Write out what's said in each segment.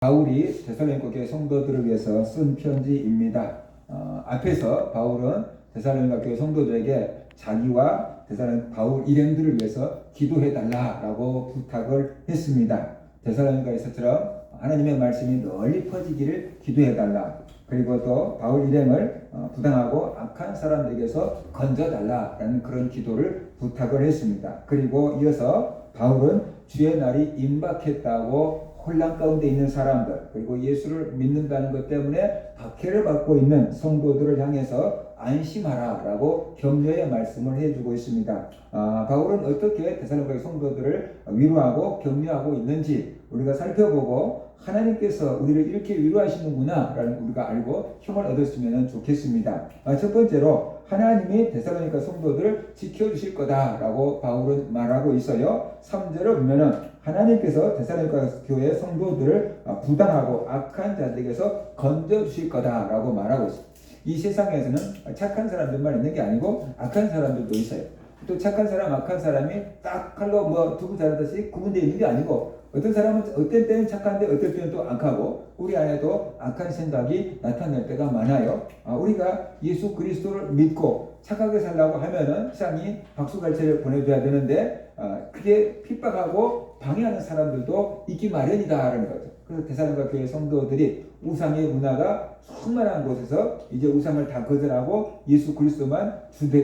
바울이 데살로니가 교회 성도들을 위해서 쓴 편지입니다. 앞에서 바울은 데살로니가 교회 성도들에게 자기와 데살로니가 바울 일행들을 위해서 기도해달라고 부탁을 했습니다. 데살로니가에서처럼 하나님의 말씀이 널리 퍼지기를 기도해달라. 그리고 또 바울 일행을 부당하고 악한 사람들에게서 건져달라라는 그런 기도를 부탁을 했습니다. 그리고 이어서 바울은 주의 날이 임박했다고 혼란 가운데 있는 사람들, 그리고 예수를 믿는다는 것 때문에 박해를 받고 있는 성도들을 향해서 안심하라 라고 격려의 말씀을 해주고 있습니다. 바울은 어떻게 데살로니가 성도들을 위로하고 격려하고 있는지 우리가 살펴보고 하나님께서 우리를 이렇게 위로하시는구나 라는 우리가 알고 힘을 얻었으면 좋겠습니다. 첫 번째로 하나님이 데살로니가 성도들을 지켜주실 거다라고 바울은 말하고 있어요. 3절을 보면은 하나님께서 데살로니가 교회 성도들을 부당하고 악한 자들에게서 건져주실 거다라고 말하고 있어요. 이 세상에서는 착한 사람들만 있는 게 아니고 악한 사람들도 있어요. 또 착한 사람, 악한 사람이 딱 칼로 두고 자르듯이 구분되어 있는 게 아니고 어떤 사람은 어떤 때는 착한데 어떤 때는 또 악하고 우리 안에도 악한 생각이 나타날 때가 많아요. 우리가 예수 그리스도를 믿고 착하게 살려고 하면은 세상이 박수갈채를 보내줘야 되는데 그게 핍박하고 방해하는 사람들도 있기 마련이다라는 거죠. 그래서 데살로니가 교회 성도들이 우상의 문화가 충만한 곳에서 이제 우상을 다 거절하고 예수 그리스도만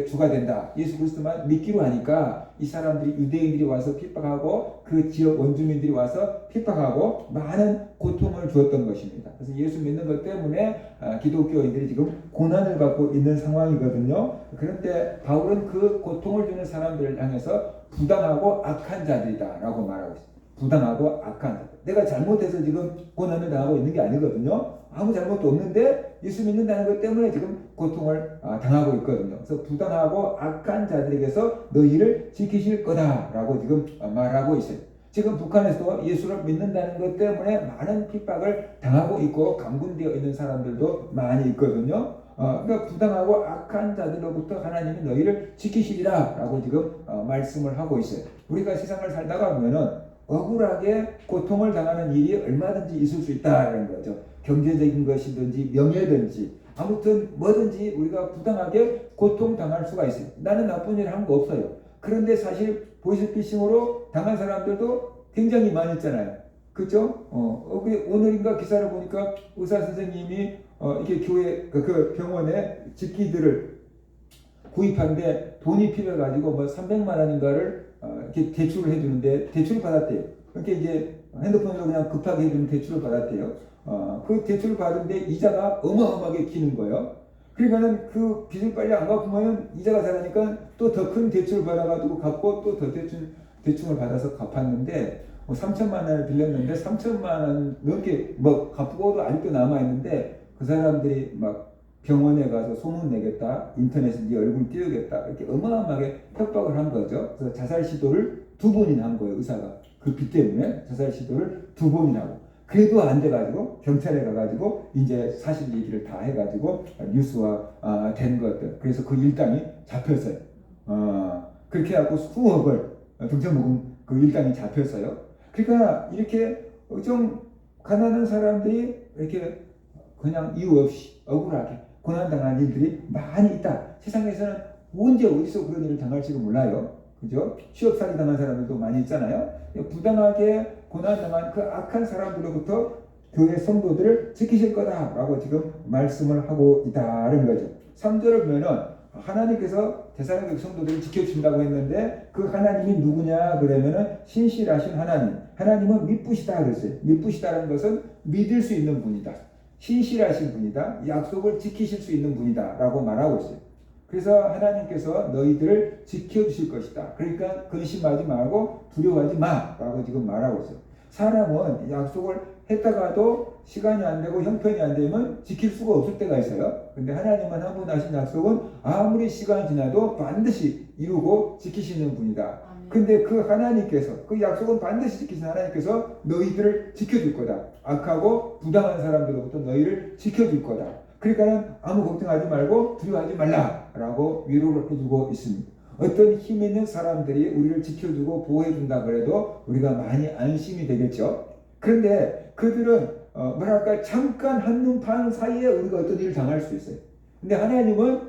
주가 된다. 예수 그리스도만 믿기로 하니까 이 사람들이 유대인들이 와서 핍박하고 그 지역 원주민들이 와서 핍박하고 많은 고통을 주었던 것입니다. 그래서 예수 믿는 것 때문에 기독교인들이 지금 고난을 받고 있는 상황이거든요. 그런데 바울은 그 고통을 주는 사람들을 향해서 부당하고 악한 자들이다 라고 말하고 있습니다. 부당하고 악한 자들. 내가 잘못해서 지금 고난을 당하고 있는 게 아니거든요. 아무 잘못도 없는데 예수 믿는다는 것 때문에 지금 고통을 당하고 있거든요. 그래서 부당하고 악한 자들에게서 너희를 지키실 거다라고 지금 말하고 있어요. 지금 북한에서도 예수를 믿는다는 것 때문에 많은 핍박을 당하고 있고 감금되어 있는 사람들도 많이 있거든요. 그러니까 부당하고 악한 자들로부터 하나님이 너희를 지키시리라 라고 지금 말씀을 하고 있어요. 우리가 세상을 살다가 보면은 억울하게 고통을 당하는 일이 얼마든지 있을 수 있다는 거죠. 경제적인 것이든지 명예든지 아무튼 뭐든지 우리가 부당하게 고통당할 수가 있어요. 나는 나쁜 일 한 거 없어요. 그런데 사실 보이스피싱으로 당한 사람들도 굉장히 많이 있잖아요. 그죠? 오늘인가 기사를 보니까 의사 선생님이 이렇게 교회 그 병원에 집기들을 구입하는데 돈이 필요해가지고 300만 원인가를 이렇게 대출을 해주는데 대출을 받았대요. 그렇게 이제 핸드폰으로 그냥 급하게 해주는 대출을 받았대요. 그 대출을 받은데 이자가 어마어마하게 기는 거예요. 그러니까는 그 빚을 빨리 안 갚으면 이자가 자라니까 또 더 큰 대출을 받아가지고 갚고 또 더 대충을 받아서 갚았는데 3천만 원을 빌렸는데 3천만 원 넘게 갚고도 아직도 남아있는데 그 사람들이 막 병원에 가서 소문 내겠다, 인터넷에 네 얼굴 띄우겠다 이렇게 어마어마하게 협박을 한 거죠. 그래서 자살 시도를 2번이나 한 거예요. 의사가 그 빚 때문에 자살 시도를 2번이나 하고 그래도 안 돼가지고 경찰에 가가지고 이제 사실 얘기를 다 해가지고 뉴스화 된 것들. 그래서 그 일당이 잡혔어요. 그렇게 하고 수억을 등쳐먹은 그 일당이 잡혔어요. 그러니까 이렇게 좀 가난한 사람들이 이렇게 그냥 이유 없이 억울하게 고난당한 일들이 많이 있다. 세상에서는 언제 어디서 그런 일을 당할지도 몰라요. 그죠? 취업사기 당한 사람들도 많이 있잖아요. 부당하게 고난당한 그 악한 사람들로부터 교회 성도들을 지키실 거다라고 지금 말씀을 하고 있다는 거죠. 3절을 보면은 하나님께서 데살로니가 성도들을 지켜준다고 했는데 그 하나님이 누구냐 그러면은 신실하신 하나님. 하나님은 미쁘시다 그랬어요. 미쁘시다는 것은 믿을 수 있는 분이다. 신실하신 분이다. 약속을 지키실 수 있는 분이다 라고 말하고 있어요. 그래서 하나님께서 너희들을 지켜주실 것이다. 그러니까 근심하지 말고 두려워하지 마 라고 지금 말하고 있어요. 사람은 약속을 했다가도 시간이 안 되고 형편이 안 되면 지킬 수가 없을 때가 있어요. 근데 하나님은 한 번 하신 약속은 아무리 시간이 지나도 반드시 이루고 지키시는 분이다. 근데 그 하나님께서 그 약속은 반드시 지키신 하나님께서 너희들을 지켜줄 거다. 악하고 부당한 사람들로부터 너희를 지켜줄 거다. 그러니까는 아무 걱정하지 말고 두려워하지 말라라고 위로를 해주고 있습니다. 어떤 힘 있는 사람들이 우리를 지켜주고 보호해준다 그래도 우리가 많이 안심이 되겠죠. 그런데 그들은 뭐랄까 잠깐 한눈 판 사이에 우리가 어떤 일을 당할 수 있어요. 근데 하나님은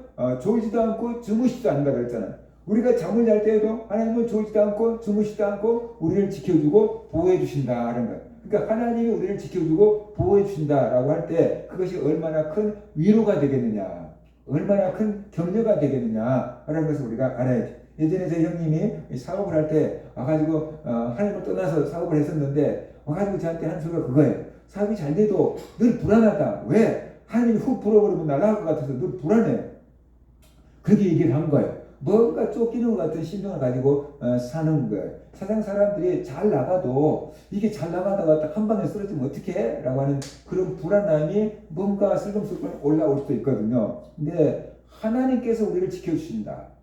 졸지도 않고 주무시지도 않는다 그랬잖아요. 우리가 잠을 잘 때에도 하나님은 졸지도 않고 주무시지도 않고 우리를 지켜주고 보호해 주신다는 거예요. 그러니까 하나님이 우리를 지켜주고 보호해 주신다라고 할 때 그것이 얼마나 큰 위로가 되겠느냐, 얼마나 큰 격려가 되겠느냐라는 것을 우리가 알아야 돼. 예전에 제 형님이 사업을 할 때 와가지고 하나님을 떠나서 사업을 했었는데 와가지고 저한테 한 소리가 그거예요. 사업이 잘 돼도 늘 불안하다. 왜? 하나님이 훅 불어버리면 날아갈 것 같아서 늘 불안해. 그렇게 얘기를 한 거예요. 뭔가 쫓기는 것 같은 심정을 가지고 사는 거예요. 세상 사람들이 잘 나가도 이게 잘 나가다가 한 방에 쓰러지면 어떡해? 라고 하는 그런 불안함이 뭔가 슬금슬금 올라올 수도 있거든요. 근데 하나님께서 우리를 지켜주신다.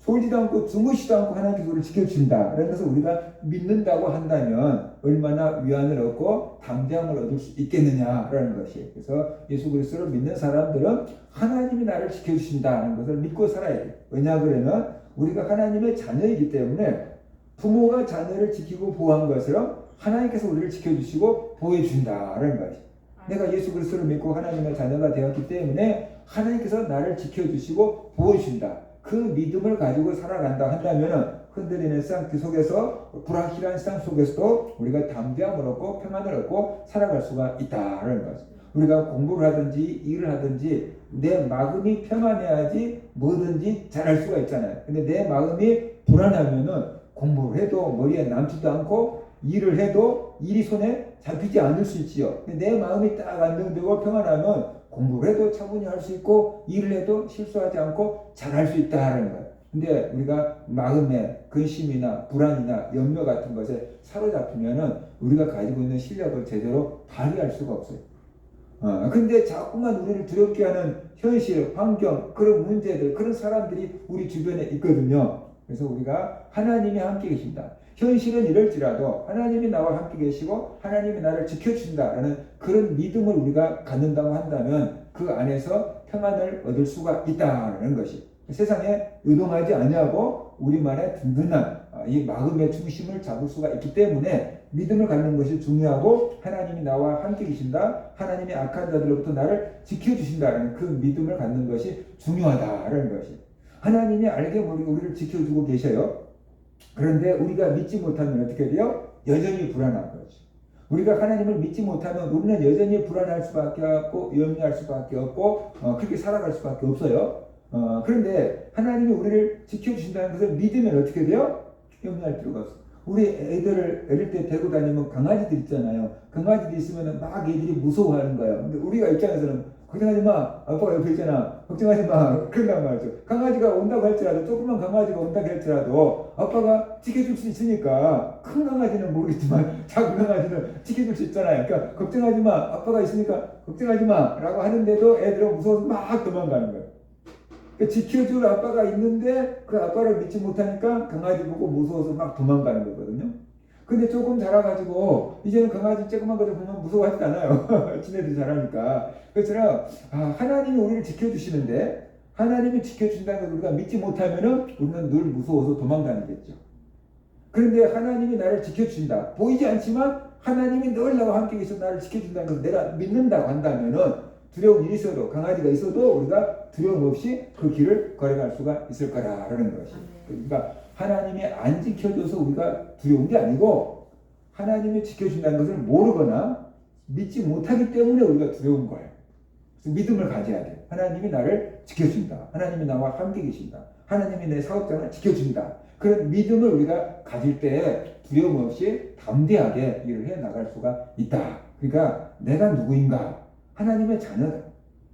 졸지도 않고 주무시지도 않고 하나님께서 우리를 지켜주신다. 라는 것을 우리가 믿는다고 한다면 얼마나 위안을 얻고 담대함을 얻을 수 있겠느냐라는 것이. 그래서 예수 그리스도를 믿는 사람들은 하나님이 나를 지켜주신다는 것을 믿고 살아야 돼요. 왜냐 그러면 우리가 하나님의 자녀이기 때문에 부모가 자녀를 지키고 보호한 것처럼 하나님께서 우리를 지켜주시고 보호해 준다라는 것이. 내가 예수 그리스도를 믿고 하나님의 자녀가 되었기 때문에 하나님께서 나를 지켜주시고 보호해 준다. 그 믿음을 가지고 살아간다 한다면 흔들리는 쌍기 속에서 불확실한 세상 속에서도 우리가 담대함을 얻고 평안을 얻고 살아갈 수가 있다는 거죠. 우리가 공부를 하든지 일을 하든지 내 마음이 평안해야지 뭐든지 잘할 수가 있잖아요. 근데 내 마음이 불안하면은 공부를 해도 머리에 남지도 않고 일을 해도 일이 손에 잡히지 않을 수 있지요. 근데 내 마음이 딱 안정되고 평안하면 공부를 해도 차분히 할 수 있고 일을 해도 실수하지 않고 잘할 수 있다는 거예요. 근데 우리가 마음의 근심이나 불안이나 염려 같은 것에 사로잡히면은 우리가 가지고 있는 실력을 제대로 발휘할 수가 없어요. 근데 자꾸만 우리를 두렵게 하는 현실, 환경, 그런 문제들, 그런 사람들이 우리 주변에 있거든요. 그래서 우리가 하나님이 함께 계신다. 현실은 이럴지라도 하나님이 나와 함께 계시고 하나님이 나를 지켜준다라는 그런 믿음을 우리가 갖는다고 한다면 그 안에서 평안을 얻을 수가 있다는 것이. 세상에 의동하지 아니하고 우리만의 든든한 이 마음의 중심을 잡을 수가 있기 때문에 믿음을 갖는 것이 중요하고 하나님이 나와 함께 계신다. 하나님이 악한 자들로부터 나를 지켜주신다는 그 믿음을 갖는 것이 중요하다는 것이. 하나님이 알게 모르게 우리를 지켜주고 계셔요. 그런데 우리가 믿지 못하면 어떻게 돼요? 여전히 불안한 거죠. 우리가 하나님을 믿지 못하면 우리는 여전히 불안할 수밖에 없고 염려할 수밖에 없고 그렇게 살아갈 수밖에 없어요. 그런데 하나님이 우리를 지켜주신다는 것을 믿으면 어떻게 돼요? 염려할 필요가 없어요. 우리 애들을 어릴 때 데리고 다니면 강아지들 있잖아요. 강아지들 있으면 막 애들이 무서워하는 거예요. 근데 우리가 입장에서는 걱정하지 마. 아빠가 옆에 있잖아. 걱정하지 마. 그런단 말이죠. 강아지가 온다고 할지라도, 조그만 강아지가 온다고 할지라도 아빠가 지켜줄 수 있으니까, 큰 강아지는 모르겠지만 작은 강아지는 지켜줄 수 있잖아요. 그러니까 걱정하지 마. 아빠가 있으니까 걱정하지 마. 라고 하는데도 애들은 무서워서 막 도망가는 거예요. 그러니까 지켜줄 아빠가 있는데 그 아빠를 믿지 못하니까 강아지 보고 무서워서 막 도망가는 거거든요. 근데 조금 자라가지고 이제는 강아지 조그만 것들 보면 무서워하지 않아요. 지네들 자라니까. 그처럼 하나님이 우리를 지켜주시는데 하나님이 지켜준다는 걸 우리가 믿지 못하면은 우리는 늘 무서워서 도망가는 거죠. 그런데 하나님이 나를 지켜주신다. 보이지 않지만 하나님이 늘 나와 함께 계셔서 나를 지켜준다는 것을 내가 믿는다고 한다면은 두려운 일이 있어도 강아지가 있어도 우리가 두려움 없이 그 길을 걸어갈 수가 있을 거라는 것이. 그러니까 하나님이 안 지켜줘서 우리가 두려운 게 아니고 하나님이 지켜준다는 것을 모르거나 믿지 못하기 때문에 우리가 두려운 거예요. 그래서 믿음을 가져야 돼요. 하나님이 나를 지켜준다. 하나님이 나와 함께 계신다. 하나님이 내 사업장을 지켜준다. 그런 믿음을 우리가 가질 때 두려움 없이 담대하게 일을 해 나갈 수가 있다. 그러니까 내가 누구인가? 하나님의 자녀다.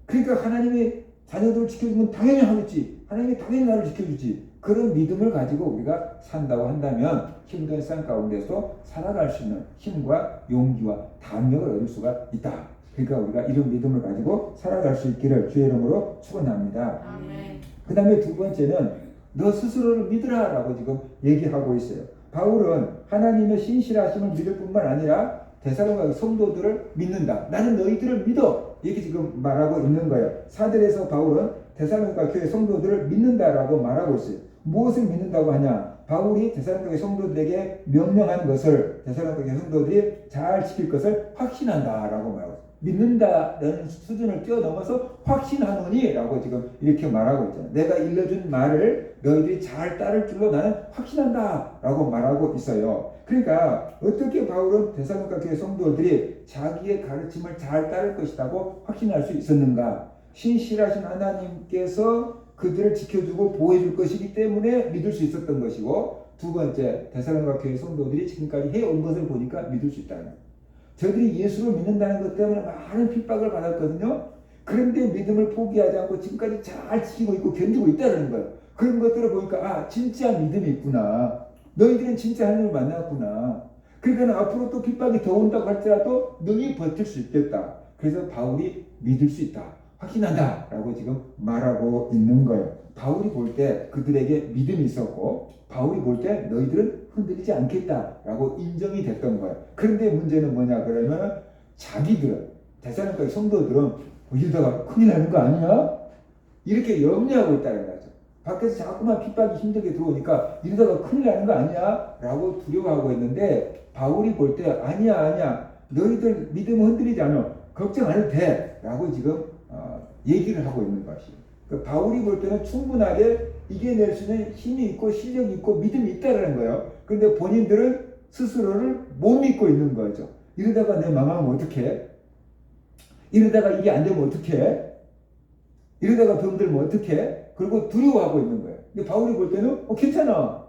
그러니까 하나님의 자녀들을 지켜주면 당연히 하겠지. 하나님이 당연히 나를 지켜주지. 그런 믿음을 가지고 우리가 산다고 한다면 힘든 삶 가운데서 살아갈 수 있는 힘과 용기와 담력을 얻을 수가 있다. 그러니까 우리가 이런 믿음을 가지고 살아갈 수 있기를 주의 이름으로 축원합니다. 그 다음에 두 번째는 너 스스로를 믿으라 라고 지금 얘기하고 있어요. 바울은 하나님의 신실하심을 믿을 뿐만 아니라 데살로니가 성도들을 믿는다. 나는 너희들을 믿어. 이렇게 지금 말하고 있는 거예요. 사절에서 바울은 데살로니가 교회 성도들을 믿는다라고 말하고 있어요. 무엇을 믿는다고 하냐? 바울이 데살로니가 성도들에게 명령한 것을 데살로니가 성도들이 잘 지킬 것을 확신한다라고 말하고 믿는다는 수준을 뛰어넘어서 확신하노니라고 지금 이렇게 말하고 있잖아요. 내가 일러준 말을 너희들이 잘 따를 줄로 나는 확신한다라고 말하고 있어요. 그러니까 어떻게 바울은 데살로니가 교회 성도들이 자기의 가르침을 잘 따를 것이라고 확신할 수 있었는가? 신실하신 하나님께서 그들을 지켜주고 보호해줄 것이기 때문에 믿을 수 있었던 것이고, 두 번째, 데살로니가 교회 성도들이 지금까지 해온 것을 보니까 믿을 수 있다는 거예요. 저들이 예수를 믿는다는 것 때문에 많은 핍박을 받았거든요. 그런데 믿음을 포기하지 않고 지금까지 잘 지키고 있고 견디고 있다는 거예요. 그런 것들을 보니까 아, 진짜 믿음이 있구나. 너희들은 진짜 하나님을 만났구나. 그러니까 앞으로 또 핍박이 더 온다고 할지라도 너희 버틸 수 있겠다. 그래서 바울이 믿을 수 있다, 확신한다 라고 지금 말하고 있는 거예요. 바울이 볼 때 그들에게 믿음이 있었고, 바울이 볼 때 너희들은 흔들리지 않겠다라고 인정이 됐던 거예요. 그런데 문제는 뭐냐 그러면 자기들은, 데살로니가 성도들은 이러다가 큰일 나는 거 아니야? 이렇게 염려하고 있다는 거죠. 밖에서 자꾸만 핍박이 힘들게 들어오니까 이러다가 큰일 나는 거 아니야? 라고 두려워하고 있는데, 바울이 볼 때 아니야 너희들 믿음 흔들리지 않아, 걱정 안 해도 돼 라고 지금 얘기를 하고 있는 것이에요. 그러니까 바울이 볼 때는 충분하게 이겨낼 수 있는 힘이 있고 실력이 있고 믿음이 있다는 거예요. 그런데 본인들은 스스로를 못 믿고 있는 거죠. 이러다가 내 망하면 어떡해? 이러다가 이게 안 되면 어떡해? 이러다가 병들면 어떡해? 그리고 두려워하고 있는 거예요. 근데 바울이 볼 때는 괜찮아,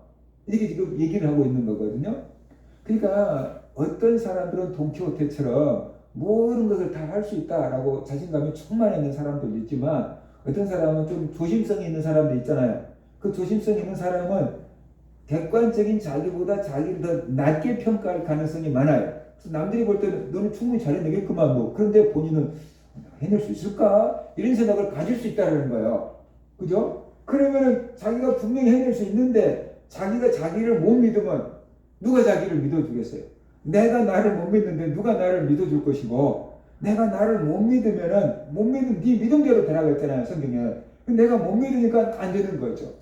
이렇게 지금 얘기를 하고 있는 거거든요. 그러니까 어떤 사람들은 돈키호테처럼 모든 것을 다 할 수 있다라고 자신감이 충만해 있는 사람들도 있지만, 어떤 사람은 좀 조심성이 있는 사람도 있잖아요. 그 조심성 있는 사람은 객관적인 자기보다 자기를 더 낮게 평가할 가능성이 많아요. 그래서 남들이 볼 때는 너는 충분히 잘해내겠구만 뭐. 그런데 본인은 해낼 수 있을까? 이런 생각을 가질 수 있다는 거예요. 그죠? 그러면은 자기가 분명히 해낼 수 있는데 자기가 자기를 못 믿으면 누가 자기를 믿어주겠어요? 내가 나를 못 믿는데 누가 나를 믿어줄 것이고, 내가 나를 못 믿으면은 못 믿으면 네 믿음대로 되라고 했잖아요, 성경에. 내가 못 믿으니까 안 되는 거죠.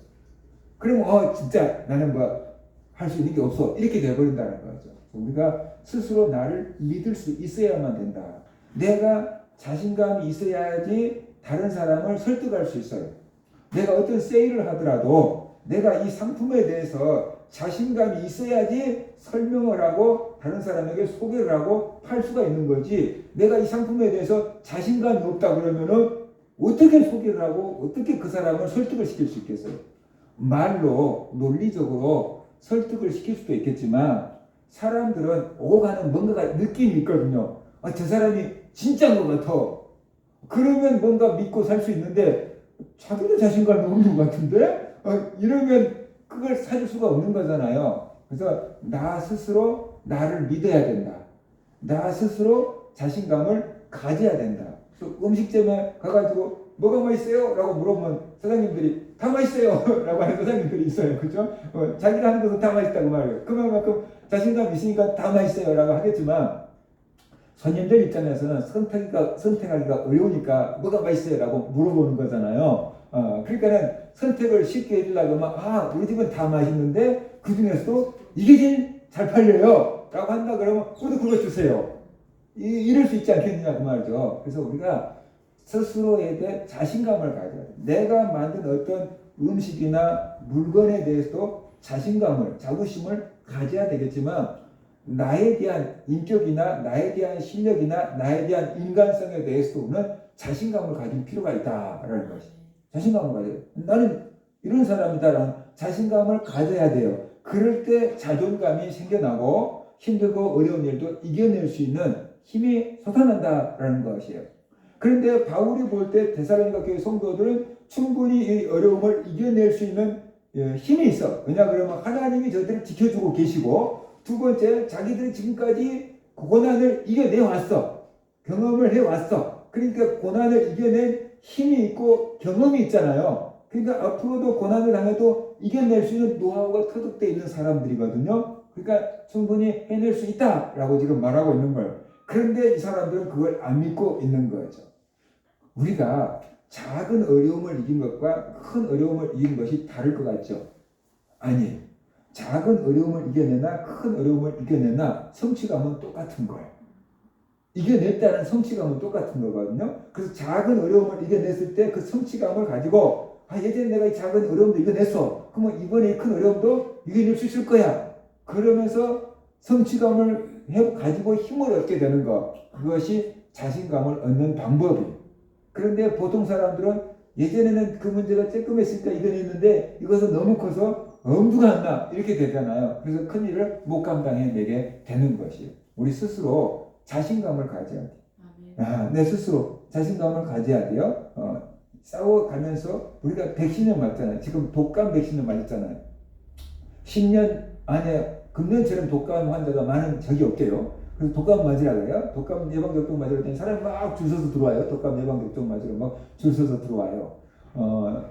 그러면 진짜 나는 뭐 할 수 있는 게 없어, 이렇게 돼버린다는 거죠. 우리가 스스로 나를 믿을 수 있어야만 된다. 내가 자신감이 있어야지 다른 사람을 설득할 수 있어요. 내가 어떤 세일을 하더라도 내가 이 상품에 대해서 자신감이 있어야지 설명을 하고 다른 사람에게 소개를 하고 팔 수가 있는 거지, 내가 이 상품에 대해서 자신감이 없다 그러면은 어떻게 소개를 하고 어떻게 그 사람을 설득을 시킬 수 있겠어요? 말로 논리적으로 설득을 시킬 수도 있겠지만, 사람들은 오가는 뭔가가 느낌이 있거든요. 저 사람이 진짜인 것 같아. 그러면 뭔가 믿고 살 수 있는데 자기도 자신감이 없는 것 같은데 이러면 그걸 사줄 수가 없는 거잖아요. 그래서 나 스스로 나를 믿어야 된다. 나 스스로 자신감을 가져야 된다. 그래서 음식점에 가가지고 뭐가 맛있어요? 라고 물어보면 사장님들이 다 맛있어요 라고 하는 사장님들이 있어요. 그죠? 자기가 하는 것은 다 맛있다고 말해요. 그만큼 자신감이 있으니까 다 맛있어요 라고 하겠지만, 손님들 입장에서는 선택하기가 어려우니까 뭐가 맛있어요 라고 물어보는 거잖아요. 그러니까는 선택을 쉽게 해주려고 하면 우리 집은 다 맛있는데 그 중에서도 이게 제일 잘 팔려요 라고 한다 그러면 우리도 그거 주세요. 이럴 수 있지 않겠느냐 그 말이죠. 그래서 우리가 스스로에 대해 자신감을 가져야 돼. 내가 만든 어떤 음식이나 물건에 대해서도 자신감을, 자부심을 가져야 되겠지만, 나에 대한 인격이나 나에 대한 실력이나 나에 대한 인간성에 대해서는 자신감을 가질 필요가 있다라는 것이. 자신감을 가져야 돼요. 나는 이런 사람이다라는 자신감을 가져야 돼요. 그럴 때 자존감이 생겨나고 힘들고 어려운 일도 이겨낼 수 있는 힘이 솟아난다라는 것이에요. 그런데 바울이 볼 때 데살로니가 교회 성도들은 충분히 이 어려움을 이겨낼 수 있는 힘이 있어. 왜냐 그러면 하나님이 저들을 지켜주고 계시고, 두 번째, 자기들이 지금까지 고난을 이겨내 왔어. 경험을 해왔어. 그러니까 고난을 이겨낸 힘이 있고 경험이 있잖아요. 그러니까 앞으로도 고난을 당해도 이겨낼 수 있는 노하우가 터득되어 있는 사람들이거든요. 그러니까 충분히 해낼 수 있다라고 지금 말하고 있는 거예요. 그런데 이 사람들은 그걸 안 믿고 있는 거죠. 우리가 작은 어려움을 이긴 것과 큰 어려움을 이긴 것이 다를 것 같죠? 아니에요. 작은 어려움을 이겨내나 큰 어려움을 이겨내나 성취감은 똑같은 거예요. 이겨냈다는 성취감은 똑같은 거거든요. 그래서 작은 어려움을 이겨냈을 때 그 성취감을 가지고 예전에 내가 이 작은 어려움도 이겨냈어. 그러면 이번에 이 큰 어려움도 이겨낼 수 있을 거야. 그러면서 성취감을 가지고 힘을 얻게 되는 것. 그것이 자신감을 얻는 방법이에요. 그런데 보통 사람들은 예전에는 그 문제가 쬐끔했으니까 이겨냈는데 이것은 너무 커서 엄두가 안 나. 이렇게 되잖아요. 그래서 큰 일을 못 감당해내게 되는 것이에요. 우리 스스로 자신감을 가져야 돼요. 내 스스로 자신감을 가져야 돼요. 싸워가면서 우리가 백신을 맞잖아요. 지금 독감 백신을 맞았잖아요. 10년 안에 금년처럼 독감 환자가 많은 적이 없대요. 그래서 독감 맞으라고 해요. 독감 예방접종 맞으러 했더니 사람이 막 줄 서서 들어와요. 독감 예방접종 맞으러 막 줄 서서 들어와요.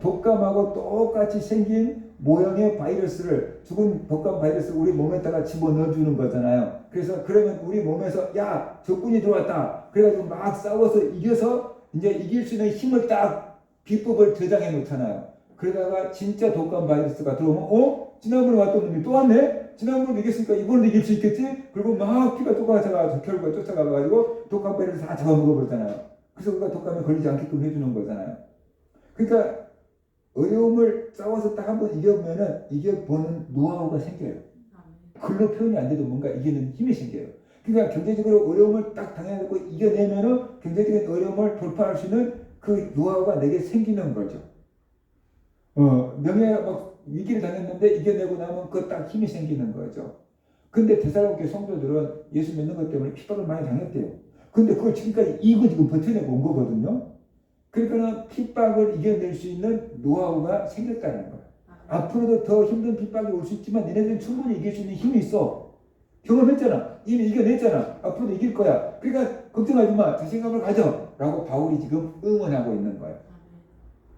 독감하고 똑같이 생긴 모형의 바이러스를, 죽은 독감 바이러스를 우리 몸에다가 집어넣어주는 거잖아요. 그래서 그러면 우리 몸에서 야, 적군이 들어왔다. 그래가지고 막 싸워서 이겨서 이제 이길 수 있는 힘을 딱 비법을 저장해 놓잖아요. 그러다가 진짜 독감 바이러스가 들어오면 지난번에 왔던 놈이 또 왔네? 지난번에 이겼으니까 이번에 이길 수 있겠지? 그리고 막 피가 쫓아가가지고 결국에 쫓아가가지고 독감 바이러스 다 잡아먹어버렸잖아요. 그래서 우리가 독감에 걸리지 않게끔 해주는 거잖아요. 그러니까 어려움을 싸워서 딱 한번 이겨보면은 이겨보는 노하우가 생겨요. 글로 표현이 안 돼도 뭔가 이기는 힘이 생겨요. 그러니까 경제적으로 어려움을 딱 당해내고 이겨내면은 경제적인 어려움을 돌파할 수 있는 그 노하우가 내게 생기는 거죠. 명예 막 위기를 당했는데 이겨내고 나면 그 딱 힘이 생기는 거죠. 근데 데살로니가 성도들은 예수 믿는 것 때문에 핍박을 많이 당했대요. 근데 그걸 지금까지 이거 지금 버텨내고 온 거거든요. 그러니까 핍박을 이겨낼 수 있는 노하우가 생겼다는 거예요. 앞으로도 더 힘든 핍박이 올 수 있지만 너네들은 충분히 이길 수 있는 힘이 있어. 경험했잖아. 이미 이겨냈잖아. 앞으로도 이길 거야. 그러니까 걱정하지 마. 자신감을 가져. 라고 바울이 지금 응원하고 있는 거예요.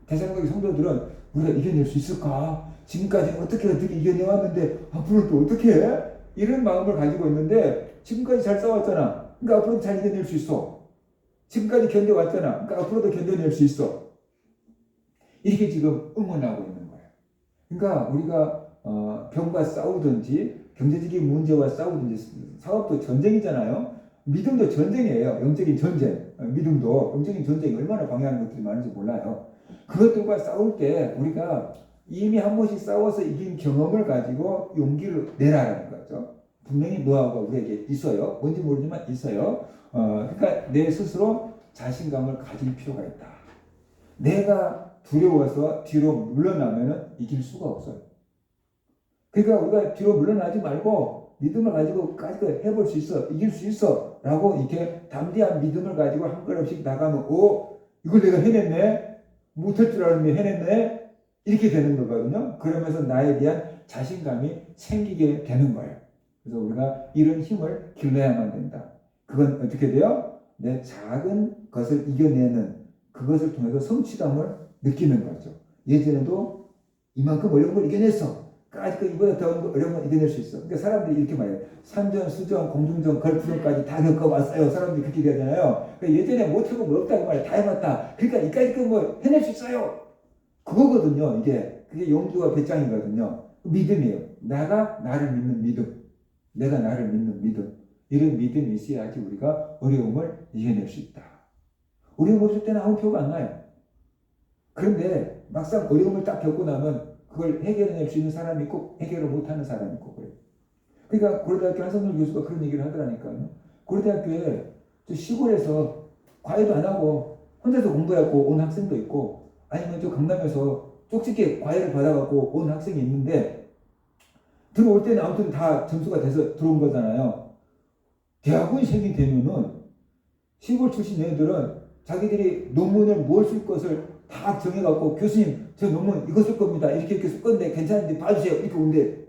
데살로니가 성도들은 우리가 이겨낼 수 있을까? 지금까지 어떻게 이겨내왔는데 앞으로 또 어떻게 해? 이런 마음을 가지고 있는데 지금까지 잘 싸웠잖아. 그러니까 앞으로도 잘 이겨낼 수 있어. 지금까지 견뎌왔잖아. 그러니까 앞으로도 견뎌낼 수 있어. 이렇게 지금 응원하고 있는 거예요. 그러니까 우리가 병과 싸우든지 경제적인 문제와 싸우든지 사업도 전쟁이잖아요. 믿음도 전쟁이에요. 영적인 전쟁. 믿음도 영적인 전쟁이 얼마나 방해하는 것들이 많은지 몰라요. 그것들과 싸울 때 우리가 이미 한 번씩 싸워서 이긴 경험을 가지고 용기를 내라라는 거죠. 분명히 노하우가 우리에게 있어요. 뭔지 모르지만 있어요. 그러니까 내 스스로 자신감을 가질 필요가 있다. 내가 두려워서 뒤로 물러나면 이길 수가 없어요. 그러니까 우리가 뒤로 물러나지 말고 믿음을 가지고 해볼 수 있어. 이길 수 있어. 라고 이렇게 담대한 믿음을 가지고 한 걸음씩 나가면 이걸 내가 해냈네. 못할 줄 알았는데 해냈네. 이렇게 되는 거거든요. 그러면서 나에 대한 자신감이 생기게 되는 거예요. 그래서 우리가 이런 힘을 길러야만 된다. 그건 어떻게 돼요? 내 작은 것을 이겨내는 그것을 통해서 성취감을 느끼는 거죠. 예전에도 이만큼 어려운 걸 이겨냈어. 아직 이보다 더 어려운 걸 이겨낼 수 있어. 그러니까 사람들이 이렇게 말해요. 산전, 수전, 공중전, 걸프전까지 다 겪어봤어요. 사람들이 그렇게 되잖아요. 그러니까 예전에 못하고 뭐 없다고 말해. 다 해봤다. 그러니까 이까지 뭐 해낼 수 있어요. 그거거든요. 그게 용기와 배짱이거든요. 믿음이에요. 내가 나를 믿는 믿음. 내가 나를 믿는 믿음. 이런 믿음이 있어야지 우리가 어려움을 이겨낼 수 있다. 어려움 없을 때는 아무 표가 안 나요. 그런데 막상 어려움을 딱 겪고 나면 그걸 해결해낼 수 있는 사람이 있고 해결을 못하는 사람이 있고 그래요. 그러니까 고려대학교 한성열 교수가 그런 얘기를 하더라니까요. 고려대학교에 저 시골에서 과외도 안 하고 혼자서 공부해갖고 온 학생도 있고 아니면 저 강남에서 쪽집게 과외를 받아갖고 온 학생이 있는데 들어올 때는 아무튼 다 점수가 돼서 들어온 거잖아요. 대학원생이 되면은 시골 출신 애들은 자기들이 논문을 뭘 쓸 것을 다 정해갖고 교수님 저 논문 이거 쓸 겁니다. 이렇게 쓸 건데 괜찮은데 봐주세요. 이렇게 온대.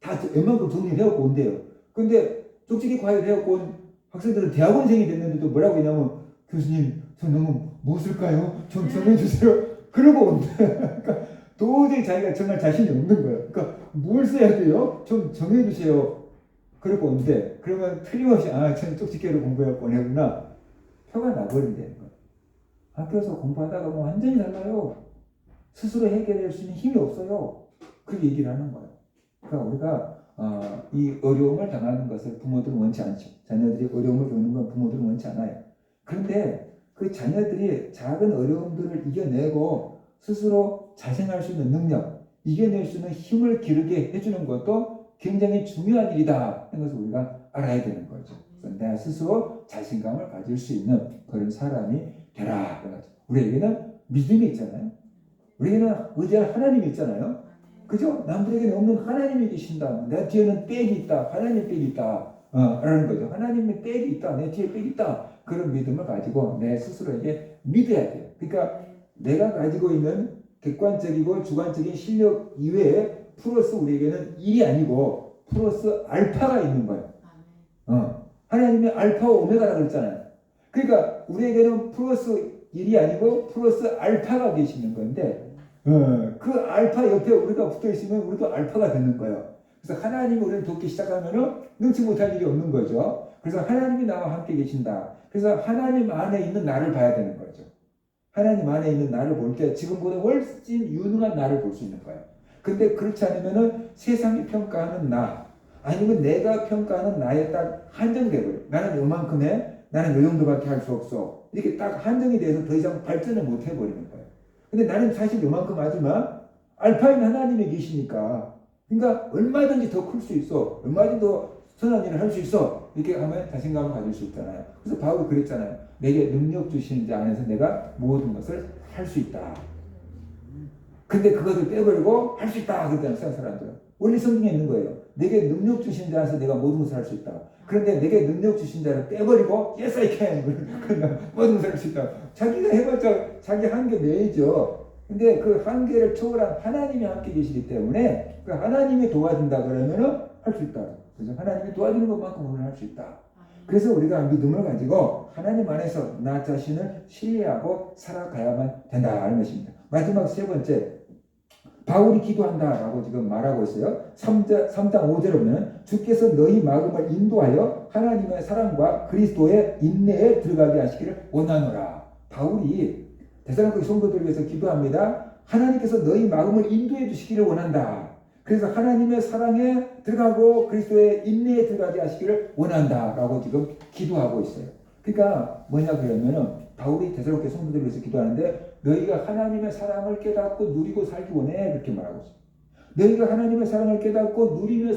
다 웬만큼 정리를 해갖고 온대요. 근데 쪽집게 과외를 해갖고 온 학생들은 대학원생이 됐는데도 뭐라고 했냐면 교수님 저 논문 뭐 쓸까요? 좀 정해주세요. 그러고 온대. 그러니까 도저히 자기가 정말 자신이 없는 거예요. 그러니까 뭘 써야 돼요? 좀 정해주세요. 그러고 온대. 그러면 틀림없이 전 쪽집게로 공부해갖고 오네구나. 표가 나버린다는 거예요. 학교에서 공부하다가 보면 완전히 달라요. 스스로 해결할 수 있는 힘이 없어요. 그 얘기를 하는 거예요. 그러니까 우리가 이 어려움을 당하는 것을 부모들은 원치 않죠. 자녀들이 어려움을 겪는 건 부모들은 원치 않아요. 그런데 그 자녀들이 작은 어려움들을 이겨내고 스스로 자생할 수 있는 능력, 이겨낼 수 있는 힘을 기르게 해주는 것도 굉장히 중요한 일이다 하는 것을 우리가 알아야 되는 거죠. 그래서 내가 스스로 자신감을 가질 수 있는 그런 사람이 되라. 우리에게는 믿음이 있잖아요. 우리에게는 의지할 하나님이 있잖아요. 그죠? 남들에게는 없는 하나님이 계신다. 내 뒤에는 백이 있다. 하나님 백이 있다. 라는 거죠. 하나님의 백이 있다. 내 뒤에 백이 있다. 그런 믿음을 가지고 내 스스로에게 믿어야 돼요. 그러니까 내가 가지고 있는 객관적이고 주관적인 실력 이외에 플러스 우리에게는 1이 아니고 플러스 알파가 있는 거예요. 하나님이 알파와 오메가라고 그랬잖아요. 그러니까 우리에게는 플러스 1이 아니고 플러스 알파가 계시는 건데 그 알파 옆에 우리가 붙어 있으면 우리도 알파가 되는 거예요. 그래서 하나님이 우리를 돕기 시작하면은 능치 못할 일이 없는 거죠. 그래서 하나님이 나와 함께 계신다. 그래서 하나님 안에 있는 나를 봐야 되는 거죠. 하나님 안에 있는 나를 볼 때 지금보다 훨씬 유능한 나를 볼 수 있는 거예요. 근데 그렇지 않으면은 세상이 평가하는 나 아니면 내가 평가하는 나에 딱 한정되고요. 나는 요만큼 해. 나는 요 정도밖에 할 수 없어. 이렇게 딱 한정이 돼서 더 이상 발전을 못 해버리는 거예요. 근데 나는 사실 요만큼 하지만 알파인 하나님이 계시니까 그러니까 얼마든지 더 클 수 있어. 얼마든지 더 선한 일을 할 수 있어. 이렇게 하면 자신감을 가질 수 있잖아요. 그래서 바울이 그랬잖아요. 내게 능력 주시는 자 안에서 내가 모든 것을 할 수 있다. 근데 그것을 빼버리고 할 수 있다 그랬잖아요. 사람들은. 원리 성경에 있는 거예요. 내게 능력 주신 자 안에서 내가 모든 것을 할 수 있다. 그런데 내게 능력 주신 자를 빼버리고 yes I can. 그러니까 모든 것을 할 수 있다. 자기가 해봤자 자기 한계 내죠. 근데 그 한계를 초월한 하나님이 함께 계시기 때문에 그 하나님이 도와준다 그러면은 할 수 있다. 그래서 하나님이 도와주는 것만큼 우리는 할 수 있다. 그래서 우리가 믿음을 가지고 하나님 안에서 나 자신을 신뢰하고 살아가야만 된다는 것입니다. 마지막 세 번째, 바울이 기도한다라고 지금 말하고 있어요. 3장 5절에 보면 주께서 너희 마음을 인도하여 하나님의 사랑과 그리스도의 인내에 들어가게 하시기를 원하노라. 바울이 데살로니가 성도들을 위해서 기도합니다. 하나님께서 너희 마음을 인도해 주시기를 원한다. 그래서 하나님의 사랑에 들어가고 그리스도의 인내에 들어가게 하시기를 원한다라고 지금 기도하고 있어요. 그러니까 뭐냐 그러면은 바울이 데살로니가 성도들을 위해서 기도하는데 너희가 하나님의 사랑을 깨닫고 누리고 살기 원해 이렇게 말하고 있어요. 너희가 하나님의 사랑을 깨닫고 누리며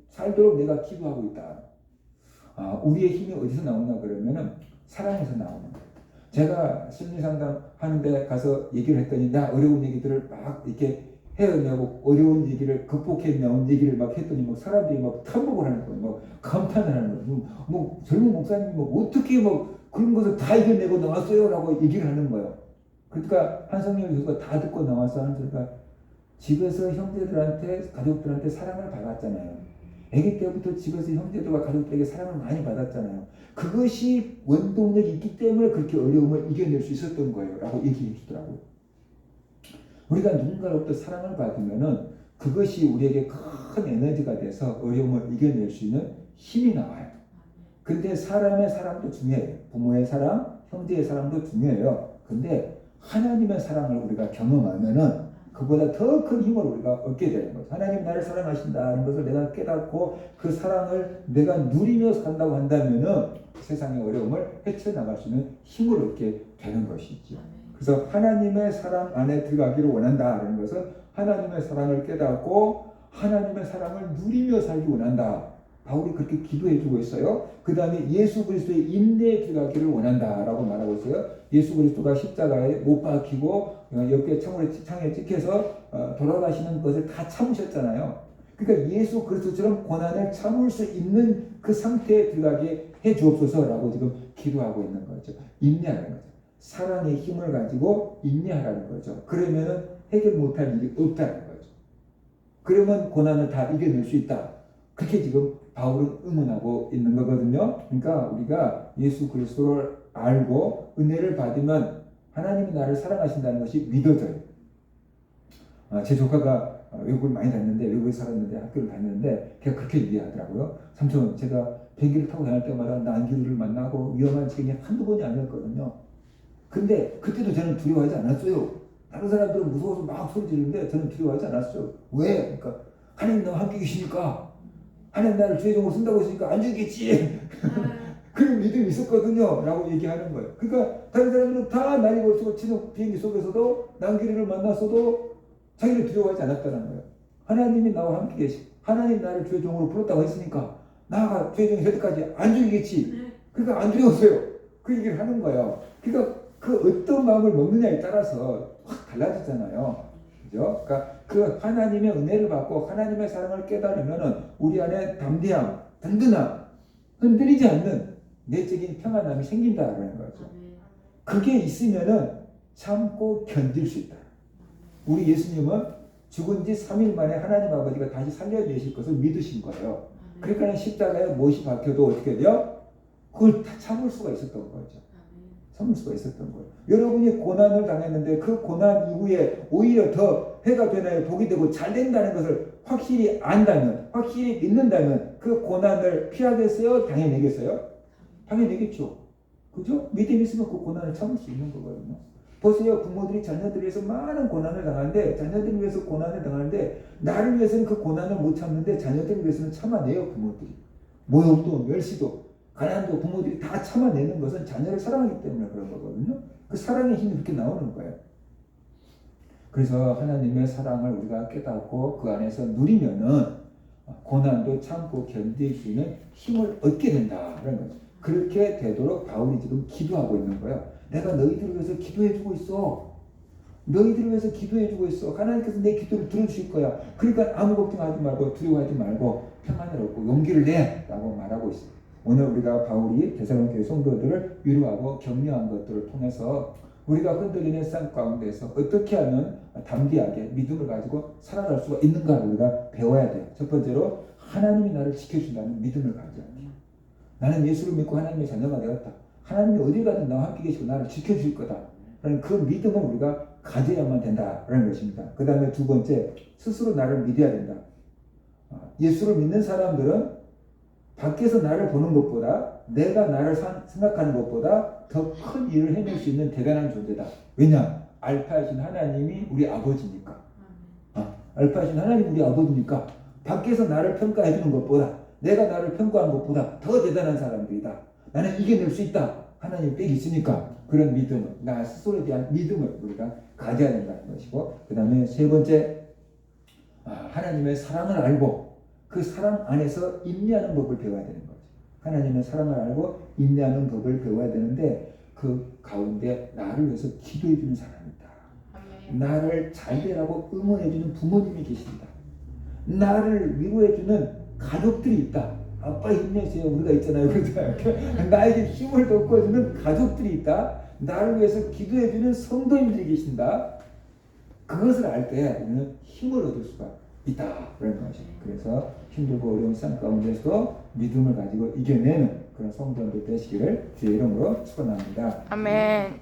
살도록 내가 기도하고 있다. 우리의 힘이 어디서 나오냐 그러면은 사랑에서 나오는 거예요. 제가 심리상담 하는데 가서 얘기를 했더니 나 어려운 얘기들을 막 이렇게 헤어내고 어려운 얘기를 극복해내온 얘기를 막 했더니 막 사람들이 막 탐복을 하는 거예요. 막 감탄을 하는 거예요. 뭐 젊은 목사님이 뭐 어떻게 뭐 그런 것을 다 이겨내고 나왔어요 라고 얘기를 하는 거예요. 그러니까 한성렬 교수가 다 듣고 나와서 하는 소리가 집에서 형제들한테 가족들한테 사랑을 받았잖아요. 아기 때부터 집에서 형제들과 가족들에게 사랑을 많이 받았잖아요. 그것이 원동력이 있기 때문에 그렇게 어려움을 이겨낼 수 있었던 거예요 라고 얘기해 주더라고요. 우리가 누군가로부터 사랑을 받으면은 그것이 우리에게 큰 에너지가 돼서 어려움을 이겨낼 수 있는 힘이 나와요. 근데 사람의 사랑도 중요해요. 부모의 사랑, 형제의 사랑도 중요해요. 근데 하나님의 사랑을 우리가 경험하면은 그보다 더 큰 힘을 우리가 얻게 되는 거죠. 하나님 나를 사랑하신다는 것을 내가 깨닫고 그 사랑을 내가 누리며 산다고 한다면은 세상의 어려움을 헤쳐나갈 수 있는 힘을 얻게 되는 것이죠. 그래서 하나님의 사랑 안에 들어가기를 원한다는 것은 하나님의 사랑을 깨닫고 하나님의 사랑을 누리며 살기 원한다. 바울이 그렇게 기도해주고 있어요. 그 다음에 예수 그리스도의 인내에 들어가기를 원한다라고 말하고 있어요. 예수 그리스도가 십자가에 못 박히고 옆에 창에 찍혀서 돌아가시는 것을 다 참으셨잖아요. 그러니까 예수 그리스도처럼 고난을 참을 수 있는 그 상태에 들어가게 해 주옵소서라고 지금 기도하고 있는 거죠. 인내하는 거죠. 사랑의 힘을 가지고 인내하라는 거죠. 그러면은 해결 못할 일이 없다는 거죠. 그러면 고난을 다 이겨낼 수 있다. 그렇게 지금 바울은 응원하고 있는 거거든요. 그러니까 우리가 예수 그리스도를 알고 은혜를 받으면 하나님이 나를 사랑하신다는 것이 믿어져요. 제 조카가 외국을 많이 다녔는데 외국에 살았는데 학교를 다녔는데 걔가 그렇게 얘기하더라고요. 삼촌 제가 비행기를 타고 다닐 때마다 난기류를 만나고 위험한 지경이 한두 번이 아니었거든요. 근데 그때도 저는 두려워하지 않았어요. 다른 사람들은 무서워서 막 소리 지르는데 저는 두려워하지 않았어요. 왜? 그러니까 하나님 나와 함께 계시니까 하나님 나를 주의 종으로 쓴다고 했으니까 안 죽겠지. 그런 믿음이 있었거든요. 라고 얘기하는 거예요. 그러니까 다른 사람들은 다 날이 걸치고 치는 비행기 속에서도 난기류를 만났어도 자기를 두려워하지 않았다는 거예요. 하나님이 나와 함께 계시. 하나님 나를 주의 종으로 불렀다고 했으니까 나가 주의 종이 될 때까지 안 죽이겠지. 그러니까 안 두려웠어요. 그 얘기를 하는 거예요. 그러니까 그 어떤 마음을 먹느냐에 따라서 확 달라지잖아요. 그죠? 그러니까 그 하나님의 은혜를 받고 하나님의 사랑을 깨달으면은 우리 안에 담대함, 든든함, 흔들리지 않는 내적인 평안함이 생긴다라는 거죠. 그게 있으면은 참고 견딜 수 있다. 우리 예수님은 죽은 지 3일 만에 하나님 아버지가 다시 살려주실 것을 믿으신 거예요. 그러니까 십자가에 못이 박혀도 어떻게 돼요? 그걸 다 참을 수가 있었던 거죠. 참을 수가 있었던 거예요. 여러분이 고난을 당했는데 그 고난 이후에 오히려 더 해가 되나요? 복이 되고 잘 된다는 것을 확실히 안다면, 확실히 믿는다면 그 고난을 피하겠어요? 당해내겠어요? 당해내겠죠. 그죠? 믿음이 있으면 그 고난을 참을 수 있는 거거든요. 보세요. 부모들이 자녀들을 위해서 많은 고난을 당하는데, 자녀들을 위해서 고난을 당하는데, 나를 위해서는 그 고난을 못 참는데 자녀들을 위해서는 참아내요. 부모들이. 모욕도 멸시도 가난도 부모들이 다 참아내는 것은 자녀를 사랑하기 때문에 그런 거거든요. 그 사랑의 힘이 그렇게 나오는 거예요. 그래서 하나님의 사랑을 우리가 깨닫고 그 안에서 누리면은 고난도 참고 견딜 수 있는 힘을 얻게 된다는 거죠. 그렇게 되도록 바울이 지금 기도하고 있는 거예요. 내가 너희들을 위해서 기도해주고 있어. 너희들을 위해서 기도해주고 있어. 하나님께서 내 기도를 들어주실 거야. 그러니까 아무 걱정하지 말고 두려워하지 말고 평안을 얻고 용기를 내 라고 말하고 있어요. 오늘 우리가 바울이 데살로니가 성도들을 위로하고 격려한 것들을 통해서 우리가 흔들리는 삶 가운데서 어떻게 하면 담대하게 믿음을 가지고 살아갈 수가 있는가를 우리가 배워야 돼요. 첫 번째로 하나님이 나를 지켜준다는 믿음을 가져야 돼요. 나는 예수를 믿고 하나님의 자녀가 되었다. 하나님이 어디 가든 나와 함께 계시고 나를 지켜줄 거다. 라는 그 믿음을 우리가 가져야만 된다라는 것입니다. 그 다음에 두 번째, 스스로 나를 믿어야 된다. 예수를 믿는 사람들은 밖에서 나를 보는 것보다 내가 나를 생각하는 것보다 더 큰 일을 해낼 수 있는 대단한 존재다. 왜냐? 알파이신 하나님이 우리 아버지니까. 알파이신 하나님이 우리 아버지니까 밖에서 나를 평가해 주는 것보다 내가 나를 평가하는 것보다 더 대단한 사람들이다. 나는 이겨낼 수 있다. 하나님 빽 있으니까 그런 믿음을, 나 스스로에 대한 믿음을 우리가 가져야 된다는 것이고, 그 다음에 세 번째, 하나님의 사랑을 알고 그 사랑 안에서 인내하는 법을 배워야 되는 거죠. 하나님의 사랑을 알고 인내하는 법을 배워야 되는데 그 가운데 나를 위해서 기도해 주는 사람이 있다. 나를 잘 되라고 응원해 주는 부모님이 계신다. 나를 위로해 주는 가족들이 있다. 아빠 힘내세요. 우리가 있잖아요. 나에게 힘을 돋궈주는 가족들이 있다. 나를 위해서 기도해 주는 성도님들이 계신다. 그것을 알 때 우리는 힘을 얻을 수가 있다. 그런 것이. 그래서 힘들고 어려운 삶 가운데서도 믿음을 가지고 이겨내는 그런 성도들 되시기를 주의 이름으로 축원합니다. 아멘.